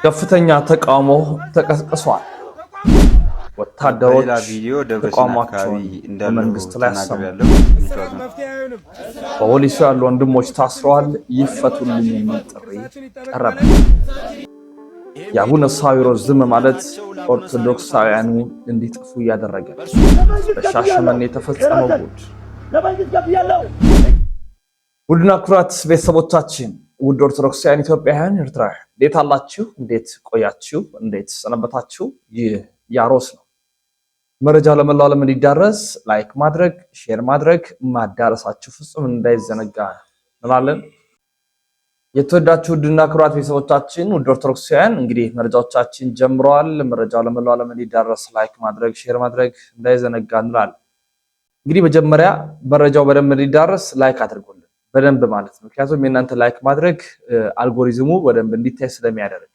ከፍተኛ ተቃውሞ ተቀስቅሷል። ወታደሮች ተቃውሟቸውን በመንግስት ላይ አሰሙ። በፖሊስ ያሉ ወንድሞች ታስረዋል፣ ይፈቱልኝ የሚል ጥሪ ቀረበ። የአቡነ ሳዊሮስ ዝም ማለት ኦርቶዶክሳውያኑ እንዲጠፉ እያደረገ በሻሸመኔ የተፈጸመው ጉድ። ውድና ኩራት ቤተሰቦቻችን፣ ውድ ኦርቶዶክሳውያን ኢትዮጵያውያን ኤርትራውያን እንዴት አላችሁ? እንዴት ቆያችሁ? እንዴት ሰነበታችሁ? ይህ ያሮስ ነው። መረጃ ለመላው ዓለም እንዲዳረስ ላይክ ማድረግ፣ ሼር ማድረግ፣ ማዳረሳችሁ ፍጹም እንዳይዘነጋ እንላለን። የተወዳችሁ ውድና ኩራት ቤተሰቦቻችን፣ ውድ ኦርቶዶክሳውያን እንግዲህ መረጃዎቻችን ጀምረዋል። መረጃው ለመላው ዓለም እንዲዳረስ ላይክ ማድረግ፣ ሼር ማድረግ እንዳይዘነጋ እንላለን። እንግዲህ መጀመሪያ መረጃው በደንብ እንዲዳረስ ላይክ አድርጉልን፣ በደንብ ማለት ነው። ምክንያቱም የእናንተ ላይክ ማድረግ አልጎሪዝሙ በደንብ እንዲታይ ስለሚያደርግ።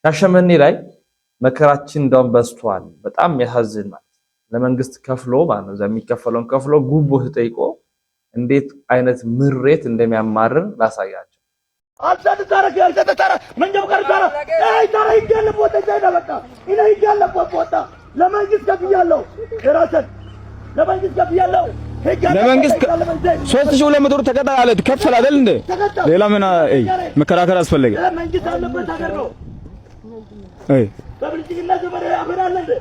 ሻሸመኔ ላይ መከራችን እንደውም በዝቷል። በጣም ያሳዝን ማለት ለመንግስት ከፍሎ ማለት ነው የሚከፈለውን ከፍሎ ጉቦ ተጠይቆ እንዴት አይነት ምሬት እንደሚያማርር ላሳያቸው። አልተደረገ ያልተደረገ መንጀብ ከርካራ አይ ታራ ይገለቦት ዘይዳ በቃ እኔ ይገለቦት ቦታ ለመንግስት ከፍያለሁ። ራሰን ለመንግስት ከፍያለሁ። ለመንግስት 3200 ብር ተቀጣ አለ ከፈል አይደል እንዴ? ሌላ ምን መከራከር አስፈለገ? ለመንግስት አለበት ሀገር ነው። በብልጽግና ዘመን አፈራለ እንዴ?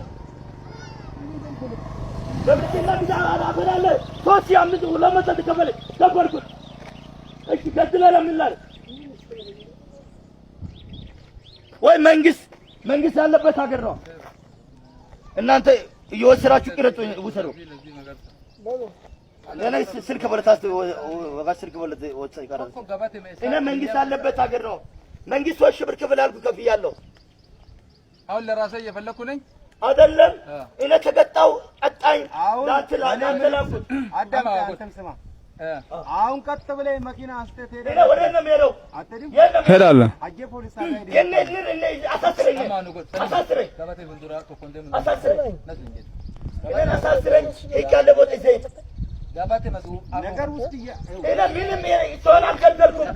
በብልጽግና ቢዛ አፈራለ 3500 ለመሰጥ ከፈልኩት። እሺ ከድለ ለምንላል ወይ መንግስት ያለበት ሀገር ነው። እናንተ እየወሰራችሁ ቅረጡ ውሰሩ። ለኔ ስልክ በለታስ ወጋ ስልክ በለት ወጣ ይቀራል። እኔ መንግስት ያለበት ሀገር ነው። መንግስት 3 ብር ክፍል አልኩ ከፍያለሁ። አሁን ለራሴ እየፈለኩ ነኝ አይደለም። እኔ ተቀጣው አጣኝ ላንተላኩት አዳም አንተም ስማ። አሁን ቀጥ ብለህ መኪና አስተት ሄደ። እኔ ወደ እነ ሄደው ሄዳለህ አጄ ፖሊስ ታጋይ እኔ አሳስረኝ ይካለ ቦታ ዘይት ጋባቴ መሱ ነገር ውስጥ እኔ ምንም ሶል አልከደልኩም።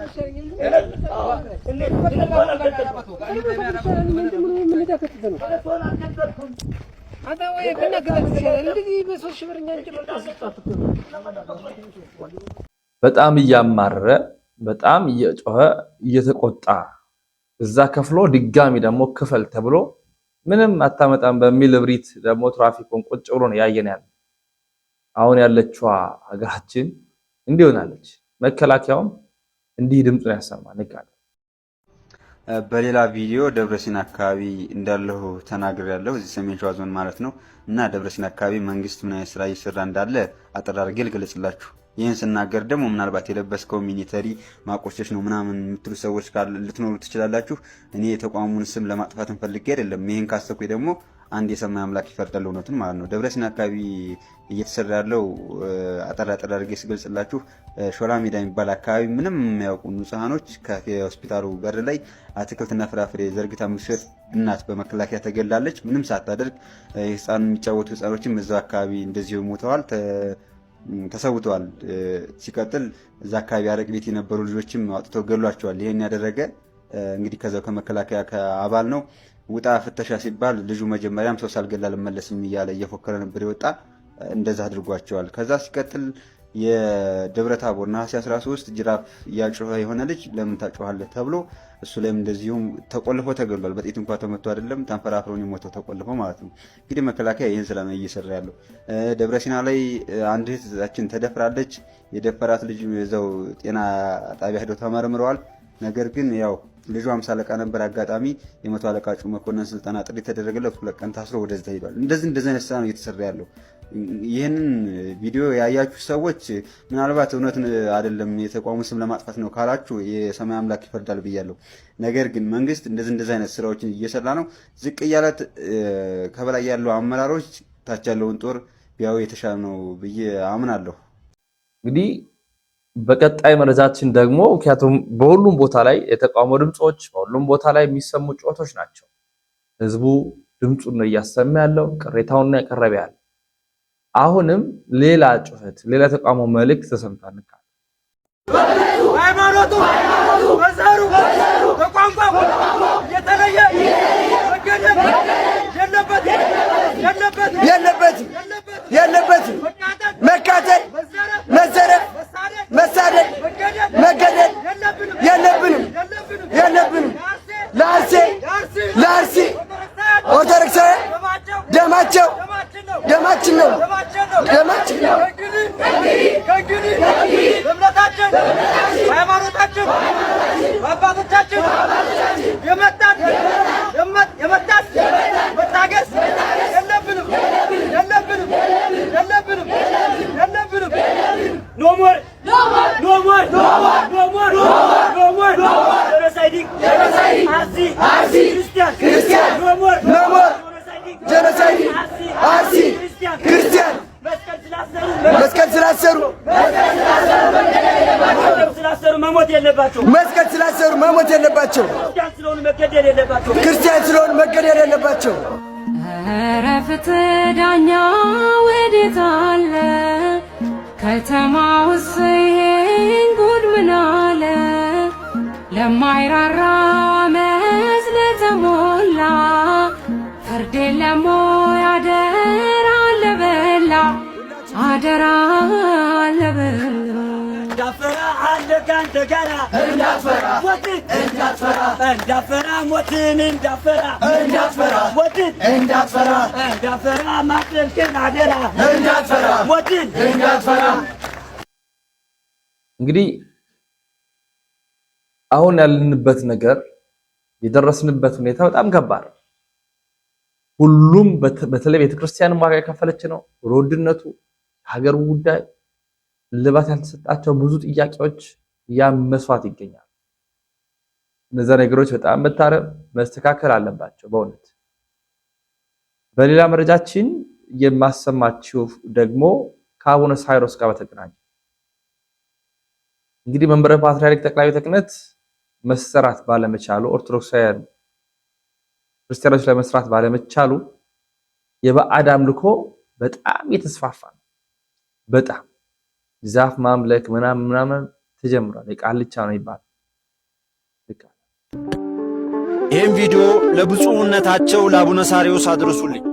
በጣም እያማረረ በጣም እየጮኸ እየተቆጣ እዛ ከፍሎ ድጋሚ ደግሞ ክፈል ተብሎ ምንም አታመጣም በሚል እብሪት ደግሞ ትራፊኩን ቁጭ ብሎ ነው ያየን ያለ። አሁን ያለችዋ ሀገራችን እንዲህ ሆናለች። መከላከያውም እንዲህ ድምፁን ያሰማ ንጋለ። በሌላ ቪዲዮ ደብረሲና አካባቢ እንዳለው ተናግሬያለሁ። እዚህ ሰሜን ሸዋ ዞን ማለት ነው። እና ደብረሲና አካባቢ መንግስት ምን አይነት ስራ እየሰራ እንዳለ አጠር አድርጌ ልገልጽላችሁ። ይህን ስናገር ደግሞ ምናልባት የለበስከው ሚሊተሪ ማቆሸሽ ነው ምናምን የምትሉ ሰዎች ልትኖሩ ትችላላችሁ። እኔ የተቋሙን ስም ለማጥፋት ፈልጌ አይደለም። ይህን ካሰብኩኝ ደግሞ አንድ የሰማይ አምላክ ይፈርዳል እውነቱን ማለት ነው። ደብረሲና አካባቢ እየተሰራ ያለው አጠር አድርጌ ስገልጽላችሁ ሾላ ሜዳ የሚባል አካባቢ ምንም የሚያውቁ ንጹሃኖች ከሆስፒታሉ በር ላይ አትክልትና ፍራፍሬ ዘርግታ ምሽት እናት በመከላከያ ተገላለች። ምንም ሳታደርግ ህፃን የሚጫወቱ ህፃኖችም እዛው አካባቢ እንደዚሁ ሞተዋል፣ ተሰውተዋል። ሲቀጥል እዛ አካባቢ አረቅ ቤት የነበሩ ልጆችም አውጥተው ገሏቸዋል። ይሄን ያደረገ እንግዲህ ከዛው ከመከላከያ ከአባል ነው። ውጣ ፍተሻ ሲባል ልጁ መጀመሪያም ሰው ሳልገላ ልመለስም እያለ እየፎከረ ነበር የወጣ። እንደዛ አድርጓቸዋል። ከዛ ሲቀጥል የደብረ ታቦር ነሐሴ 13 ጅራፍ እያጮኸ የሆነ ልጅ ለምን ታጮኻለህ ተብሎ እሱ ላይም እንደዚሁም ተቆልፎ ተገሏል። በጥይት እንኳን ተመቶ አይደለም ተንፈራፍሮን የሞተው ተቆልፎ ማለት ነው። እንግዲህ መከላከያ ይህን ስለማ እየሰራ ያለው። ደብረሲና ላይ አንድ እህታችን ተደፍራለች። የደፈራት ልጅ እዛው ጤና ጣቢያ ሄደው ተመርምረዋል። ነገር ግን ያው ልጁ 50 አለቃ ነበር። አጋጣሚ የመቶ አለቃ ጩ መኮንን ስልጠና ጥሪ ተደረገለት። 2 ቀን ታስሮ ወደዛ ሄዷል። እንደዚህ አይነት ስራ ነው እየተሰራ ያለው። ይህንን ቪዲዮ ያያችሁ ሰዎች ምናልባት እውነት አይደለም የተቋሙ ስም ለማጥፋት ነው ካላችሁ የሰማይ አምላክ ይፈርዳል ብያለሁ። ነገር ግን መንግስት እንደዚህ አይነት ስራዎችን እየሰራ ነው። ዝቅ እያለ ከበላይ ያለው አመራሮች ታች ያለውን ጦር ቢያው የተሻለ ነው ብዬ አምናለሁ። እንግዲህ በቀጣይ መረጃችን ደግሞ ምክንያቱም በሁሉም ቦታ ላይ የተቃውሞ ድምጾች በሁሉም ቦታ ላይ የሚሰሙ ጩኸቶች ናቸው። ህዝቡ ድምጹን ነው እያሰማ ያለው፣ ቅሬታውን ነው ያቀረበ ያለው። አሁንም ሌላ ጩኸት ሌላ ተቃውሞ መልእክት ተሰምቷል። ሃይማኖቱ በዘሩ በቋንቋው የተለየ የለብንም። ለአርሲ ኦርቶዶክሳውያን ደማቸው ደማችን ነው። እምነታችን ሃይማኖታችን አባቶቻችን የመጣት መታገስ የለብንም። No more. Christian. No more. Genocide. Arsi. Christian. መስቀል ስላሰሩ መሞት የለባቸው። መስቀል ስላሰሩ መሞት የለባቸው። ክርስቲያን ስለሆኑ መገደል የለባቸው። ኧረ ፍትህ ዳኛ ወዴት አለ? ከተማ ውስጥ ይሄን ጉድ ምን አለ? ለማይራራ አመፅ ለተሞላ ፍርድ የለም ወይ? አደራ ለበላ እንዳፈራ አለ ካንተ ጋራ እንዳፈራ ሞትን እንዳፈራ ሞትን እንዳፈራ ሞትን እንዳፈራ ማጥልከን አደራ እንዳፈራ ሞትን እንዳፈራ። እንግዲህ አሁን ያለንበት ነገር የደረስንበት ሁኔታ በጣም ከባድ፣ ሁሉም በተለይ ቤተክርስቲያን ዋጋ የከፈለች ነው። ውድነቱ፣ ሀገር ጉዳይ፣ ልባት ያልተሰጣቸው ብዙ ጥያቄዎች ያመሷት ይገኛል። እነዛ ነገሮች በጣም መታረም መስተካከል አለባቸው በእውነት። በሌላ መረጃችን የማሰማችሁ ደግሞ ከአቡነ ሳይሮስ ጋር በተገናኘ እንግዲህ መንበረ ፓትርያርክ ጠቅላይ ቤተ ክህነት መሰራት ባለመቻሉ ኦርቶዶክሳውያን ክርስቲያኖች ላይ መስራት ባለመቻሉ የባዕድ አምልኮ በጣም የተስፋፋ ነው። በጣም ዛፍ ማምለክ ምናምን ተጀምሯል። የቃልቻ ነው ይባላል። ይህም ቪዲዮ ለብፁዕነታቸው ለአቡነ ሳይሮስ አድርሱልኝ።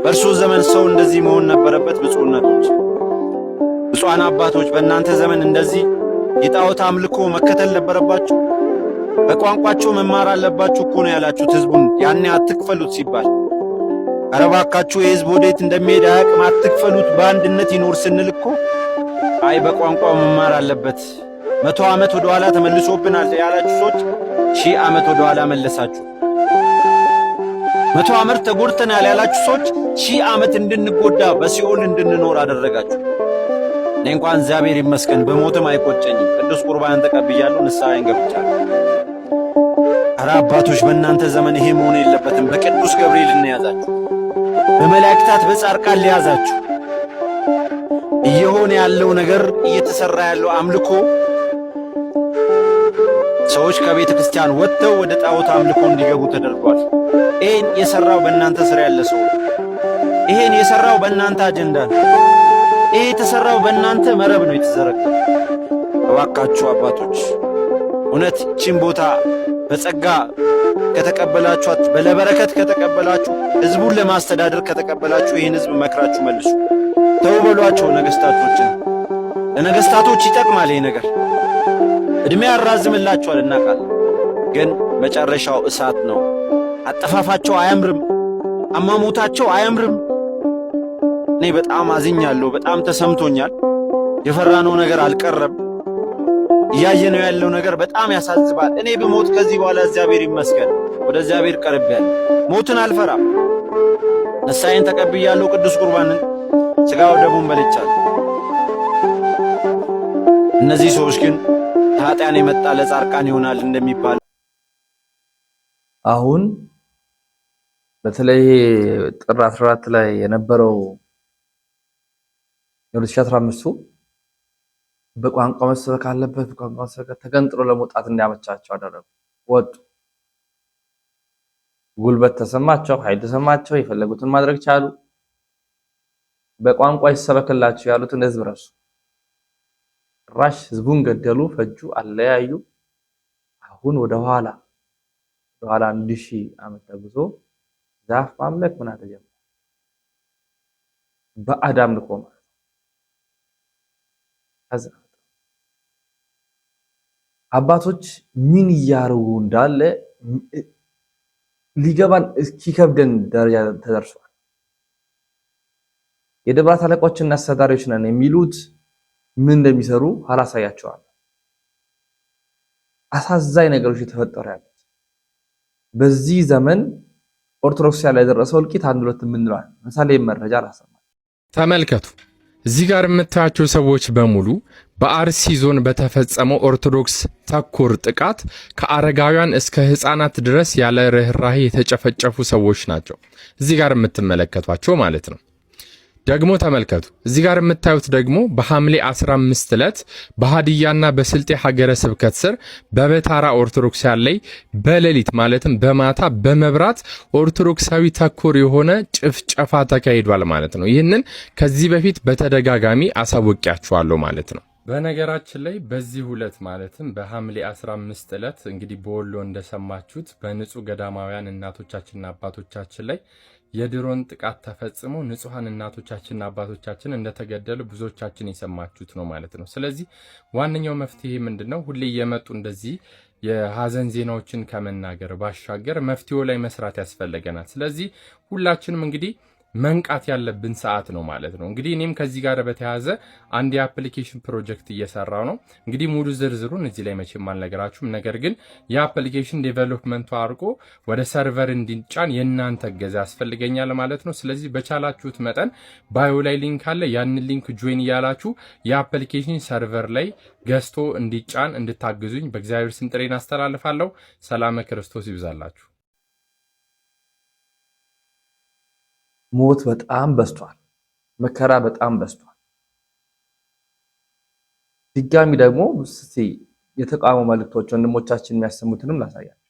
በእርሶ ዘመን ሰው እንደዚህ መሆን ነበረበት? ብፁዕነቶች፣ ብፁዓን አባቶች በእናንተ ዘመን እንደዚህ የጣዖት አምልኮ መከተል ነበረባችሁ? በቋንቋቸው መማር አለባችሁ እኮ ነው ያላችሁት ህዝቡን ያኔ አትክፈሉት ሲባል። ኧረ እባካችሁ የህዝብ ወዴት እንደሚሄድ አያውቅም፣ አትክፈሉት በአንድነት ይኖር ስንል እኮ አይ በቋንቋው መማር አለበት 100 ዓመት ወደ ኋላ ተመልሶብናል ያላችሁ ሰዎች 1000 ዓመት ወደ ኋላ መለሳችሁ። 100 ዓመት ተጎድተናል ያላችሁ ሰዎች 1000 ዓመት እንድንጎዳ በሲኦል እንድንኖር አደረጋችሁ። እኔ እንኳን እግዚአብሔር ይመስገን በሞትም አይቆጨኝም። ቅዱስ ቁርባን ተቀብያለሁ፣ ንስሐዬን ገብቻለሁ። ኧረ አባቶች በእናንተ ዘመን ይሄ መሆን የለበትም። በቅዱስ ገብርኤል እንያዛችሁ፣ በመላእክታት በጻድቃን ሊያዛችሁ። እየሆነ ያለው ነገር እየተሰራ ያለው አምልኮ ሰዎች ከቤተ ክርስቲያን ወጥተው ወደ ጣዖት አምልኮ እንዲገቡ ተደርጓል። ይሄን የሰራው በእናንተ ስር ያለ ሰው፣ ይሄን የሰራው በእናንተ አጀንዳ ነው። ይሄ የተሰራው በእናንተ መረብ ነው የተዘረጋው። እባካችሁ አባቶች እውነት እቺን ቦታ በጸጋ ከተቀበላችኋት፣ በለበረከት ከተቀበላችሁ፣ ህዝቡን ለማስተዳደር ከተቀበላችሁ ይህን ህዝብ መክራችሁ መልሱ። ተው በሏቸው ነገስታቶችን። ለነገስታቶች ይጠቅማል ይሄ ነገር፣ እድሜ ያራዝምላቸዋል እናውቃለን። ግን መጨረሻው እሳት ነው። አጠፋፋቸው አያምርም፣ አማሞታቸው አያምርም። እኔ በጣም አዝኛለሁ፣ በጣም ተሰምቶኛል። የፈራነው ነገር አልቀረም። እያየነው ያለው ነገር በጣም ያሳዝባል። እኔ በሞት ከዚህ በኋላ እግዚአብሔር ይመስገን ወደ እግዚአብሔር ቀርቤያለሁ። ሞትን አልፈራም። ንስሐዬን ተቀብያለሁ። ቅዱስ ቁርባንን ሥጋው ደሙን በልቻለሁ። እነዚህ ሰዎች ግን ኃጢአን የመጣ ለጻድቃን ይሆናል እንደሚባል አሁን በተለይ ጥር 14 ላይ የነበረው የ2015 በቋንቋ መሰበክ አለበት፣ በቋንቋ መሰበክ ተገንጥሎ ለመውጣት እንዲያመቻቸው አደረጉ። ወጡ። ጉልበት ተሰማቸው፣ ኃይል ተሰማቸው፣ የፈለጉትን ማድረግ ቻሉ። በቋንቋ ይሰበክላቸው ያሉትን ህዝብ ረሱ። ራሽ ህዝቡን ገደሉ፣ ፈጁ፣ አለያዩ። አሁን ወደ ኋላ 1000 ዓመት ተጉዞ ዛፍ ማምለክ ምን ተጀመረ? ባዕድ አምልኮ ማለት አባቶች ምን እያደረጉ እንዳለ ሊገባን እስኪከብደን ደረጃ ተደርሷል። የደብራት አለቆችና አስተዳዳሪዎች ነን የሚሉት ምን እንደሚሰሩ አላሳያቸዋል። አሳዛኝ ነገሮች የተፈጠሩ ያሉት በዚህ ዘመን ኦርቶዶክስ ላይ የደረሰው እልቂት አንድ ሁለት ምንላል ምሳሌ መረጃ አላሰማ። ተመልከቱ። እዚህ ጋር የምታያቸው ሰዎች በሙሉ በአርሲ ዞን በተፈጸመው ኦርቶዶክስ ተኮር ጥቃት ከአረጋውያን እስከ ህፃናት ድረስ ያለ ርህራሄ የተጨፈጨፉ ሰዎች ናቸው። እዚህ ጋር የምትመለከቷቸው ማለት ነው። ደግሞ ተመልከቱ። እዚህ ጋር የምታዩት ደግሞ በሐምሌ 15 ዕለት በሃዲያና በስልጤ ሀገረ ስብከት ስር በበታራ ኦርቶዶክሳውያን ላይ በሌሊት ማለትም በማታ በመብራት ኦርቶዶክሳዊ ተኮር የሆነ ጭፍጨፋ ተካሂዷል ማለት ነው። ይህንን ከዚህ በፊት በተደጋጋሚ አሳውቂያችኋለሁ ማለት ነው። በነገራችን ላይ በዚህ ዕለት ማለትም በሐምሌ 15 ዕለት እንግዲህ በወሎ እንደሰማችሁት በንጹህ ገዳማውያን እናቶቻችንና አባቶቻችን ላይ የድሮን ጥቃት ተፈጽሞ ንጹሃን እናቶቻችንና አባቶቻችን እንደተገደሉ ብዙዎቻችን የሰማችሁት ነው ማለት ነው። ስለዚህ ዋነኛው መፍትሄ ምንድነው? ሁሌ እየመጡ እንደዚህ የሀዘን ዜናዎችን ከመናገር ባሻገር መፍትሄው ላይ መስራት ያስፈልገናል። ስለዚህ ሁላችንም እንግዲህ መንቃት ያለብን ሰዓት ነው ማለት ነው። እንግዲህ እኔም ከዚህ ጋር በተያያዘ አንድ የአፕሊኬሽን ፕሮጀክት እየሰራው ነው። እንግዲህ ሙሉ ዝርዝሩን እዚህ ላይ መቼም አልነገራችሁም። ነገር ግን የአፕሊኬሽን ዴቨሎፕመንቱ አርቆ ወደ ሰርቨር እንዲጫን የእናንተ እገዛ ያስፈልገኛል ማለት ነው። ስለዚህ በቻላችሁት መጠን ባዮ ላይ ሊንክ አለ። ያንን ሊንክ ጆይን እያላችሁ የአፕሊኬሽን ሰርቨር ላይ ገዝቶ እንዲጫን እንድታግዙኝ በእግዚአብሔር ስም ጥሬን አስተላልፋለሁ። ሰላም ክርስቶስ ይብዛላችሁ። ሞት በጣም በዝቷል። መከራ በጣም በዝቷል። ድጋሚ ደግሞ የተቃውሞ መልእክቶች ወንድሞቻችን የሚያሰሙትንም ላሳያችሁ።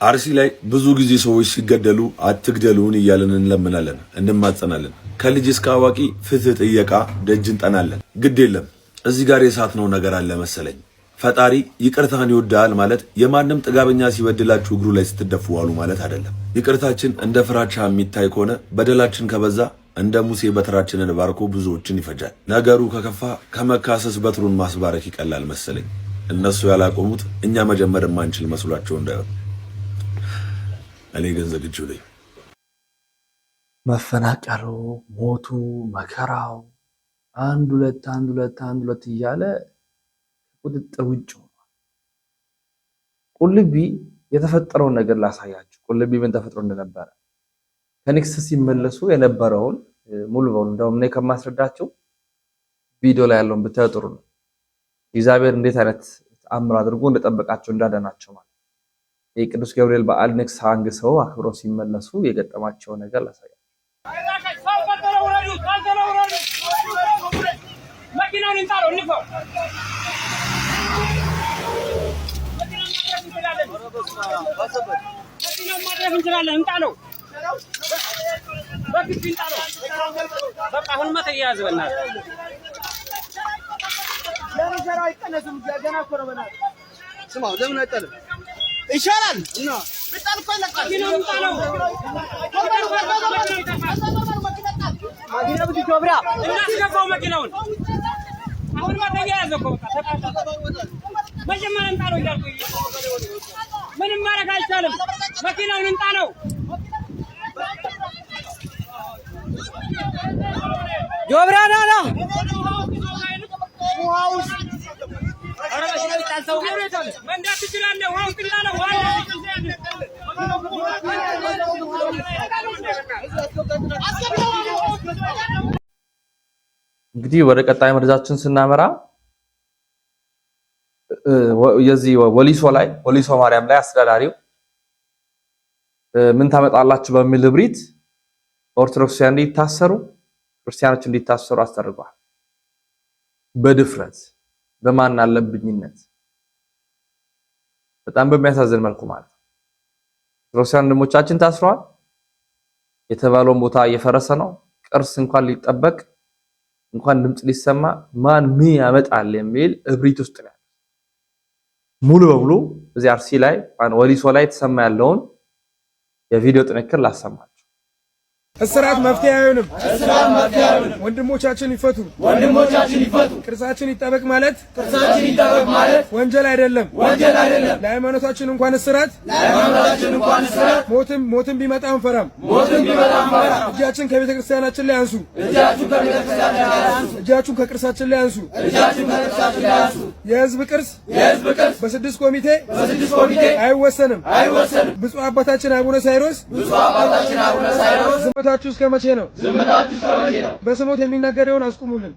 አርሲ ላይ ብዙ ጊዜ ሰዎች ሲገደሉ አትግደሉን እያልን እንለምናለን፣ እንማጸናለን። ከልጅ እስከ አዋቂ ፍትህ ጥየቃ ደጅ እንጠናለን። ግድ የለም እዚህ ጋር የሳትነው ነገር አለ መሰለኝ። ፈጣሪ ይቅርታን ይወዳል ማለት የማንም ጥጋበኛ ሲበድላችሁ እግሩ ላይ ስትደፉ ዋሉ ማለት አይደለም። ይቅርታችን እንደ ፍራቻ የሚታይ ከሆነ በደላችን ከበዛ እንደ ሙሴ በትራችንን ባርኮ ብዙዎችን ይፈጃል። ነገሩ ከከፋ ከመካሰስ በትሩን ማስባረክ ይቀላል መሰለኝ። እነሱ ያላቆሙት እኛ መጀመር ማንችል መስሏቸው እንዳይሆን እኔ ግን ዝግጁ ነኝ። መፈናቀሉ፣ ሞቱ፣ መከራው አንድ ሁለት እያለ ቁጥጥር ውጭ ሆኗል። ቁልቢ የተፈጠረውን ነገር ላሳያችሁ። ቁልቢ ምን ተፈጥሮ እንደነበረ ከኔክስት ሲመለሱ የነበረውን ሙሉ በሙሉ እንደውም እኔ ከማስረዳቸው ቪዲዮ ላይ ያለውን ብታዩ ጥሩ ነው። እግዚአብሔር እንዴት አይነት ተአምር አድርጎ እንደጠበቃቸው እንዳዳናቸው ማለት የቅዱስ ገብርኤል በዓል ኔክስት አንግ ሰው አክብሮ ሲመለሱ የገጠማቸው ነገር ላሳያችሁ። መኪናውን እንጣለው እንፈው መኪናውን ማድረግ እንችላለን። እንጣለው በፊት እንጣለው። በቃ አሁንማ ተያያዘ። በእናትህ ለምን ዘራው አይቀነስም? ገና እኮ ነው። በእናትህ ስማው፣ ለምን አይጣልም? ይሻላል እና ብጣል እኮ ይለቃል። መኪናውን እንጣለው። ማግኘት ብቻ ብራ እናስገባው መኪናውን። አሁንማ ተያያዘ እኮ በቃ ተቃጣ። መጀመሪያ እንጣለው እያልኩኝ ምንም ማድረግ አይቻልም። መኪናውን እንጣለው። ጆብራናና ዋውስ አረ መኪናው ይጣልሰው መንዳት ትችላለህ። ዋው ትላለህ። እንግዲህ ወደ ቀጣይ መረጃችን ስናመራ የዚህ ወሊሶ ማርያም ላይ አስተዳዳሪው ምን ታመጣላችሁ በሚል እብሪት ኦርቶዶክሳውያን እንዲታሰሩ ክርስቲያኖች እንዲታሰሩ አስደርጓል። በድፍረት በማን አለብኝነት በጣም በሚያሳዝን መልኩ ማለት ነው። ኦርቶዶክሳውያን ወንድሞቻችን ታስረዋል። የተባለውን ቦታ እየፈረሰ ነው። ቅርስ እንኳን ሊጠበቅ እንኳን ድምጽ ሊሰማ ማን ምን ያመጣል የሚል እብሪት ውስጥ ነው። ሙሉ በሙሉ እዚህ አርሲ ላይ ወሊሶ ላይ ተሰማ ያለውን የቪዲዮ ጥንክር ላሰማችሁ። እስራት መፍትሄ አይሆንም። ወንድሞቻችን ይፈቱ። ቅርሳችን ይጠበቅ ማለት ወንጀል አይደለም። ለሃይማኖታችን እንኳን እስራት ሞትም ቢመጣ አንፈራም። እጃችን ከቤተ ክርስቲያናችን ላይ አንሱ። እጃችሁን ከቅርሳችን ላይ አንሱ። የህዝብ ቅርስ በስድስት ኮሚቴ አይወሰንም። ብፁዕ አባታችን አቡነ ሳይሮስ ዝምታችሁ እስከ መቼ ነው? በስሞት የሚናገረውን አስቁሙልን።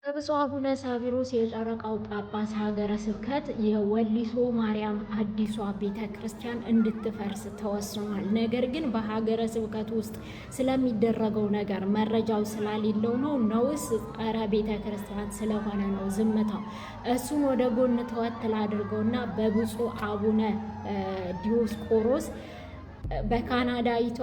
ብፁዕ አቡነ ሳዊሮስ የጨረቃው ጳጳስ ሀገረ ስብከት የወሊሶ ማርያም አዲሷ ቤተ ክርስቲያን እንድትፈርስ ተወስኗል። ነገር ግን በሀገረ ስብከቱ ውስጥ ስለሚደረገው ነገር መረጃው ስላሌለው ነውስ ጸረ ቤተ ክርስቲያን ስለሆነ ነው ዝምታው? እሱን ወደ ጎን ተወትል አድርገውና በብፁዕ አቡነ ዲዮስቆሮስ በካናዳይቷ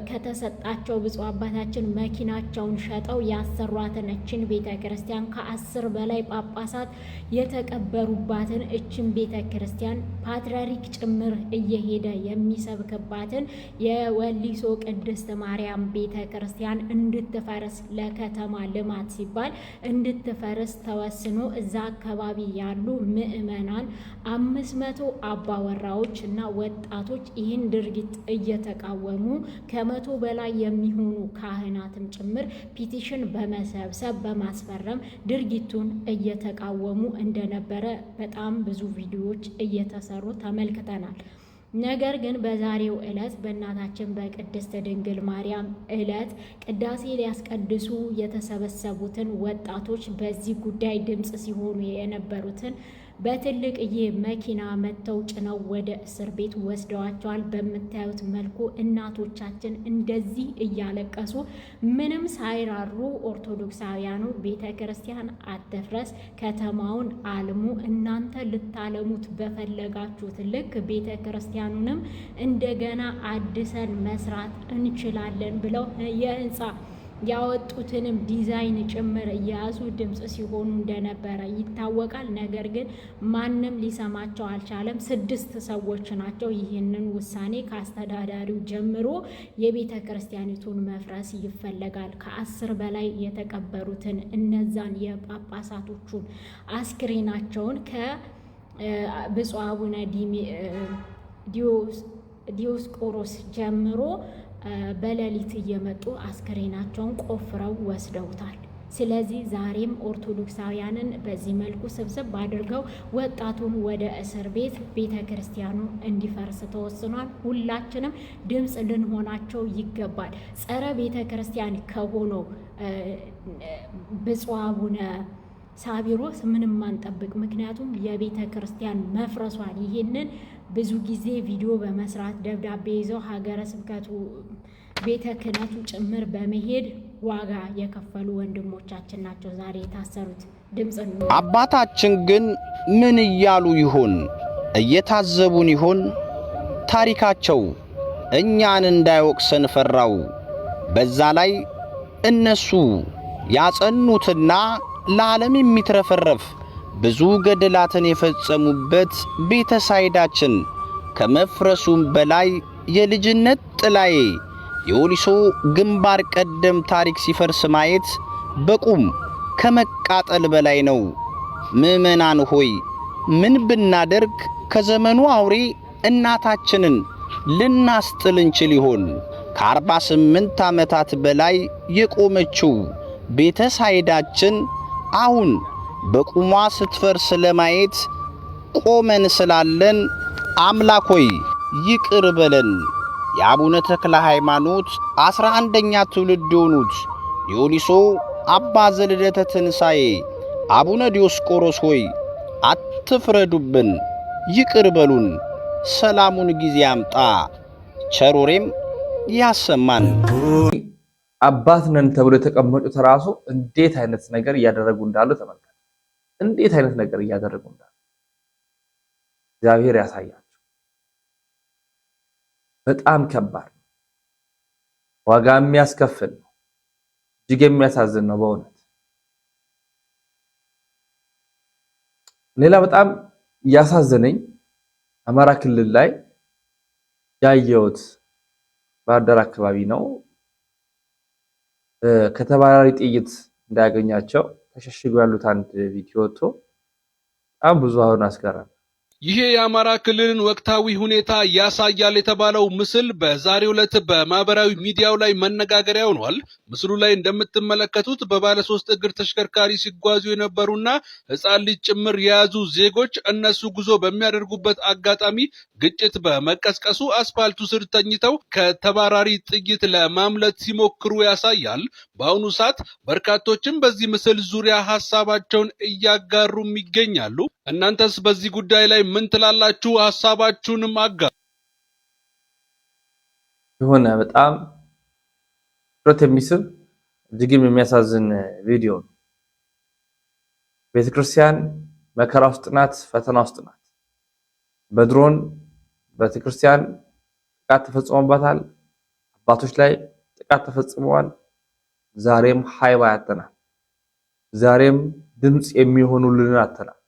ከተሰጣቸው ብፁዕ አባታችን መኪናቸውን ሸጠው ያሰሯትን እችን ቤተ ክርስቲያን ከ10 በላይ ጳጳሳት የተቀበሩባትን እችን ቤተ ክርስቲያን ፓትርያርክ ጭምር እየሄደ የሚሰብክባትን የወሊሶ ቅድስት ማርያም ቤተ ክርስቲያን እንድትፈርስ ለከተማ ልማት ሲባል እንድትፈርስ ተወስኖ እዛ አካባቢ ያሉ ምዕመናን 500 አባወራዎች እና ወጣቶች ይህን ድርጊት እየተቃወሙ ከ100 በላይ የሚሆኑ ካህናትም ጭምር ፒቲሽን በመሰብሰብ በማስፈረም ድርጊቱን እየተቃወሙ እንደነበረ በጣም ብዙ ቪዲዮዎች እየተሰሩ ተመልክተናል። ነገር ግን በዛሬው ዕለት በእናታችን በቅድስት ድንግል ማርያም ዕለት ቅዳሴ ሊያስቀድሱ የተሰበሰቡትን ወጣቶች በዚህ ጉዳይ ድምጽ ሲሆኑ የነበሩትን በትልቅዬ መኪና መተው ጭነው ወደ እስር ቤት ወስደዋቸዋል። በምታዩት መልኩ እናቶቻችን እንደዚህ እያለቀሱ ምንም ሳይራሩ ኦርቶዶክሳውያኑ ቤተ ክርስቲያን አትፍረስ፣ ከተማውን አልሙ፣ እናንተ ልታለሙት በፈለጋችሁት ልክ ቤተ ክርስቲያኑንም እንደገና አድሰን መስራት እንችላለን ብለው የህንፃ ያወጡትንም ዲዛይን ጭምር እያያዙ ድምጽ ሲሆኑ እንደነበረ ይታወቃል። ነገር ግን ማንም ሊሰማቸው አልቻለም። 6 ሰዎች ናቸው ይህንን ውሳኔ ከአስተዳዳሪው ጀምሮ የቤተ ክርስቲያኒቱን መፍረስ ይፈለጋል። ከ10 በላይ የተቀበሩትን እነዛን የጳጳሳቶቹን አስክሬናቸውን ከብፁዕ አቡነ ዲዮስቆሮስ ጀምሮ በሌሊት እየመጡ አስክሬናቸውን ቆፍረው ወስደውታል። ስለዚህ ዛሬም ኦርቶዶክሳውያንን በዚህ መልኩ ስብስብ አድርገው ወጣቱን ወደ እስር ቤተ ክርስቲያኑ እንዲፈርስ ተወስኗል። ሁላችንም ድምፅ ልንሆናቸው ይገባል። ጸረ ቤተ ክርስቲያን ከሆነው ብፁዕ አቡነ ሳዊሮስ ምንም አንጠብቅ። ምክንያቱም የቤተ ክርስቲያን መፍረሷን ይህንን ብዙ ጊዜ ቪዲዮ በመስራት ደብዳቤ ይዘው ሀገረ ስብከቱ ቤተ ክህነቱ ጭምር በመሄድ ዋጋ የከፈሉ ወንድሞቻችን ናቸው ዛሬ የታሰሩት። ድምጽ ነው። አባታችን ግን ምን እያሉ ይሆን? እየታዘቡን ይሆን? ታሪካቸው እኛን እንዳይወቅሰን ፈራው። በዛ ላይ እነሱ ያጸኑትና ለዓለም የሚትረፈረፍ ብዙ ገድላትን የፈጸሙበት ቤተ ሳይዳችን ከመፍረሱም በላይ የልጅነት ጥላዬ የወሊሶ ግንባር ቀደም ታሪክ ሲፈርስ ማየት በቁም ከመቃጠል በላይ ነው። ምዕመናን ሆይ ምን ብናደርግ ከዘመኑ አውሬ እናታችንን ልናስጥል እንችል ይሆን? ከ48 ዓመታት በላይ የቆመችው ቤተ ሳይዳችን አሁን በቁሟ ስትፈርስ ለማየት ቆመን ስላለን አምላክ ሆይ ይቅር በለን። የአቡነ ተክለ ሃይማኖት 11ኛ ትውልድ የሆኑት የወሊሶ አባ ዘልደተ ትንሣኤ አቡነ ዲዮስቆሮስ ሆይ አትፍረዱብን፣ ይቅር በሉን። ሰላሙን ጊዜ ያምጣ፣ ቸሮሬም ያሰማን። አባት ነን ተብሎ የተቀመጡት ራሱ እንዴት አይነት ነገር እያደረጉ እንዳሉ ተመልከቱ። እንዴት አይነት ነገር እያደረጉ እንዳሉ እግዚአብሔር ያሳያችሁ። በጣም ከባድ ዋጋ የሚያስከፍል ነው። እጅግ የሚያሳዝን ነው በእውነት። ሌላ በጣም ያሳዘነኝ አማራ ክልል ላይ ያየሁት ባህር ዳር አካባቢ ነው። ከተባራሪ ጥይት እንዳያገኛቸው ተሸሽገው ያሉት አንድ ቪዲዮ ወጥቶ በጣም ብዙ አሁን አስገራሚ። ይሄ የአማራ ክልልን ወቅታዊ ሁኔታ ያሳያል የተባለው ምስል በዛሬው ዕለት በማህበራዊ ሚዲያው ላይ መነጋገሪያ ሆኗል። ምስሉ ላይ እንደምትመለከቱት በባለ 3 እግር ተሽከርካሪ ሲጓዙ የነበሩና ሕፃን ልጅ ጭምር የያዙ ዜጎች እነሱ ጉዞ በሚያደርጉበት አጋጣሚ ግጭት በመቀስቀሱ አስፋልቱ ስር ተኝተው ከተባራሪ ጥይት ለማምለጥ ሲሞክሩ ያሳያል። በአሁኑ ሰዓት በርካቶችም በዚህ ምስል ዙሪያ ሐሳባቸውን እያጋሩም ይገኛሉ። እናንተስ በዚህ ጉዳይ ላይ ምን ትላላችሁ? ሐሳባችሁንም አጋሩ። የሆነ በጣም ትኩረት የሚስብ እጅግም የሚያሳዝን ቪዲዮ ነው። ቤተክርስቲያን መከራ ውስጥ ናት፣ ፈተና ውስጥ ናት። በድሮን ቤተክርስቲያን ጥቃት ተፈጽሞባታል። አባቶች ላይ ጥቃት ተፈጽመዋል። ዛሬም ሀይባ ያተናል። ዛሬም ድምጽ የሚሆኑልን አተናል።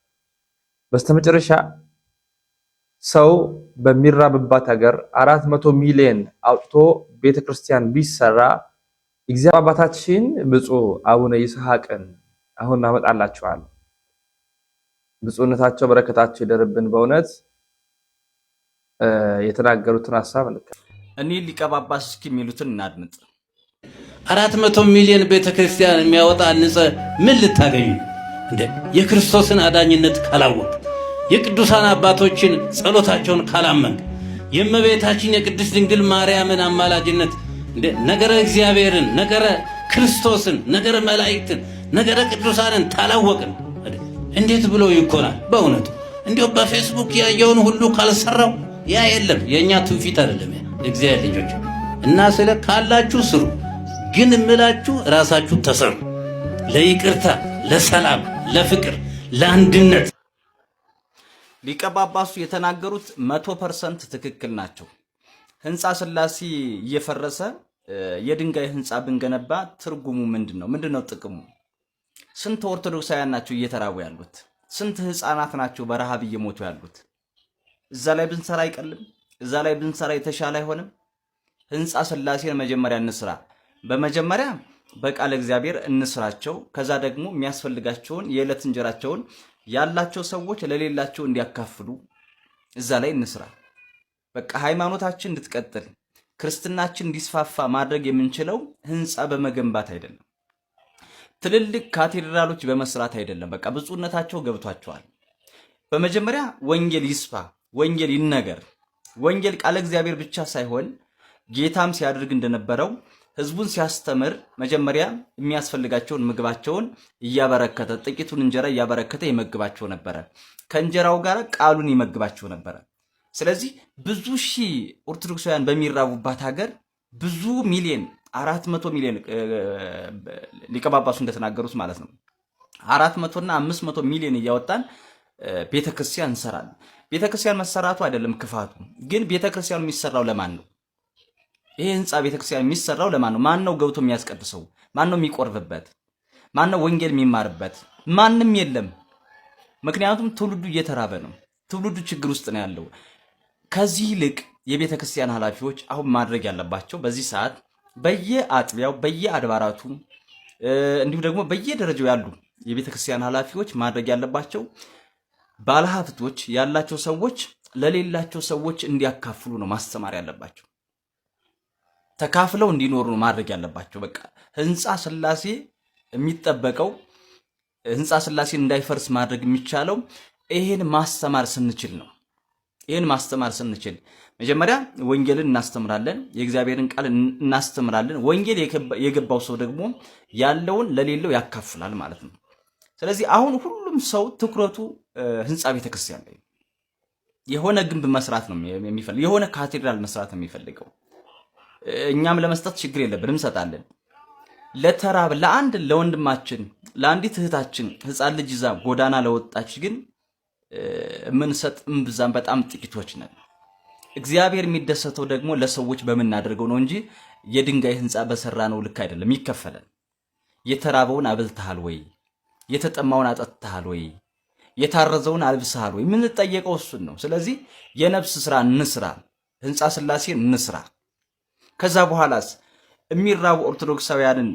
በስተመጨረሻ ሰው በሚራብባት ሀገር 400 ሚሊዮን አውጥቶ ቤተክርስቲያን ቢሰራ እግዚአብሔር አባታችን ብፁዕ አቡነ ይስሐቅን አሁን አመጣላችኋለሁ። ብፁዕነታቸው በረከታቸው ይደርብን። በእውነት የተናገሩትን ሐሳብ እኔ ሊቀ ጳጳስ እስኪ የሚሉትን እናድምጥ። 400 ሚሊዮን ቤተክርስቲያን የሚያወጣ ንጸ ምን ልታገኙ እንደ የክርስቶስን አዳኝነት ካላወቅ፣ የቅዱሳን አባቶችን ጸሎታቸውን ካላመን፣ የእመቤታችን የቅድስት ድንግል ማርያምን አማላጅነት እንደ ነገረ እግዚአብሔርን፣ ነገረ ክርስቶስን፣ ነገረ መላእክትን፣ ነገረ ቅዱሳንን ታላወቅን እንዴት ብሎ ይኮናል? በእውነቱ እንዲያው በፌስቡክ ያየውን ሁሉ ካልሰራው ያ የለም። የኛ ትውፊት አይደለም እግዚአብሔር ልጆች እና ስለ ካላችሁ ስሩ፣ ግን እምላችሁ ራሳችሁ ተሰሩ። ለይቅርታ፣ ለሰላም፣ ለፍቅር፣ ለአንድነት ሊቀ ጳጳሱ የተናገሩት 100% ትክክል ናቸው። ህንፃ ሥላሴ እየፈረሰ የድንጋይ ህንፃ ብንገነባ ትርጉሙ ምንድነው? ምንድነው ጥቅሙ? ስንት ኦርቶዶክሳውያን ናቸው እየተራቡ ያሉት? ስንት ህፃናት ናቸው በረሃብ እየሞቱ ያሉት? እዛ ላይ ብንሰራ አይቀልም? እዛ ላይ ብንሰራ የተሻለ አይሆንም? ህንፃ ሥላሴን መጀመሪያ እንስራ። በመጀመሪያ በቃለ እግዚአብሔር እንስራቸው። ከዛ ደግሞ የሚያስፈልጋቸውን የዕለት እንጀራቸውን ያላቸው ሰዎች ለሌላቸው እንዲያካፍሉ እዛ ላይ እንስራ። በቃ ሃይማኖታችን እንድትቀጥል ክርስትናችን እንዲስፋፋ ማድረግ የምንችለው ህንፃ በመገንባት አይደለም፣ ትልልቅ ካቴድራሎች በመስራት አይደለም። በቃ ብፁዕነታቸው ገብቷቸዋል። በመጀመሪያ ወንጌል ይስፋ፣ ወንጌል ይነገር። ወንጌል ቃለ እግዚአብሔር ብቻ ሳይሆን ጌታም ሲያደርግ እንደነበረው ህዝቡን ሲያስተምር መጀመሪያ የሚያስፈልጋቸውን ምግባቸውን እያበረከተ ጥቂቱን እንጀራ እያበረከተ ይመግባቸው ነበረ። ከእንጀራው ጋር ቃሉን ይመግባቸው ነበረ። ስለዚህ ብዙ ሺህ ኦርቶዶክሳውያን በሚራቡባት ሀገር ብዙ ሚሊዮን 400 ሚሊዮን ሊቀ ጳጳሱ እንደተናገሩት ማለት ነው 400 እና 500 ሚሊዮን እያወጣን ቤተክርስቲያን እንሰራለን። ቤተክርስቲያን መሰራቱ አይደለም ክፋቱ፣ ግን ቤተክርስቲያኑ የሚሰራው ለማን ነው? ይሄ ህንፃ ቤተክርስቲያን የሚሰራው ለማን ነው? ማን ነው ገብቶ የሚያስቀድሰው? ማን ነው የሚቆርብበት? ማን ነው ወንጌል የሚማርበት? ማንም የለም። ምክንያቱም ትውልዱ እየተራበ ነው። ትውልዱ ችግር ውስጥ ነው ያለው። ከዚህ ይልቅ የቤተክርስቲያን ኃላፊዎች አሁን ማድረግ ያለባቸው በዚህ ሰዓት በየአጥቢያው በየአድባራቱ እንዲሁም ደግሞ በየደረጃው ያሉ የቤተክርስቲያን ኃላፊዎች ማድረግ ያለባቸው ባለሀብቶች ያላቸው ሰዎች ለሌላቸው ሰዎች እንዲያካፍሉ ነው ማስተማር ያለባቸው። ተካፍለው እንዲኖሩ ነው ማድረግ ያለባቸው። በቃ ህንፃ ሥላሴ የሚጠበቀው ህንፃ ሥላሴ እንዳይፈርስ ማድረግ የሚቻለው ይሄን ማስተማር ስንችል ነው። ይሄን ማስተማር ስንችል መጀመሪያ ወንጌልን እናስተምራለን፣ የእግዚአብሔርን ቃል እናስተምራለን። ወንጌል የገባው ሰው ደግሞ ያለውን ለሌለው ያካፍላል ማለት ነው። ስለዚህ አሁን ሁሉም ሰው ትኩረቱ ህንፃ ቤተክርስቲያን ላይ የሆነ ግንብ መስራት ነው የሚፈልገው፣ የሆነ ካቴድራል መስራት ነው የሚፈልገው። እኛም ለመስጠት ችግር የለብንም፣ እንሰጣለን። ለተራብ ለአንድ ለወንድማችን ለአንዲት እህታችን ህፃን ልጅ ይዛ ጎዳና ለወጣች ግን የምንሰጥ እምብዛም በጣም ጥቂቶች ነን። እግዚአብሔር የሚደሰተው ደግሞ ለሰዎች በምናደርገው ነው እንጂ የድንጋይ ህንጻ በሰራ ነው ልክ አይደለም ይከፈለን። የተራበውን አብልተሃል ወይ? የተጠማውን አጠጥተሃል ወይ? የታረዘውን አልብሰሃል ወይ? ምን ጠየቀው እሱን ነው። ስለዚህ የነፍስ ስራ እንስራ፣ ህንጻ ስላሴን እንስራ። ከዛ በኋላስ የሚራቡ ኦርቶዶክሳውያንን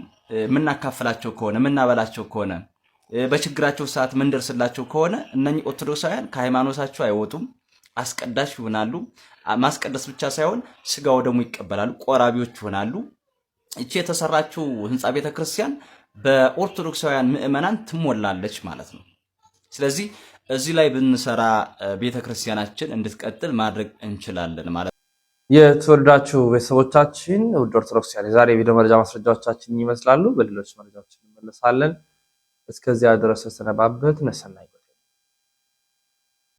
ምናካፈላቸው ከሆነ ምናበላቸው ከሆነ በችግራቸው ሰዓት ምንደርስላቸው ከሆነ እነኚህ ኦርቶዶክሳውያን ከሃይማኖታቸው አይወጡም፣ አስቀዳሽ ይሆናሉ። ማስቀደስ ብቻ ሳይሆን ስጋው ደግሞ ይቀበላሉ፣ ቆራቢዎች ይሆናሉ። እቺ የተሰራችው ህንጻ ቤተክርስቲያን በኦርቶዶክሳውያን ምእመናን ትሞላለች ማለት ነው። ስለዚህ እዚህ ላይ ብንሰራ ቤተክርስቲያናችን እንድትቀጥል ማድረግ እንችላለን ማለት ነው። የተወደዳችሁ ቤተሰቦቻችን ውድ ኦርቶዶክሳውያን የዛሬ ቪዲዮ መረጃ ማስረጃዎቻችን ይመስላሉ። በሌሎች መረጃዎች እንመለሳለን። እስከዚያ ድረስ ተሰነባበት። ነሰናይ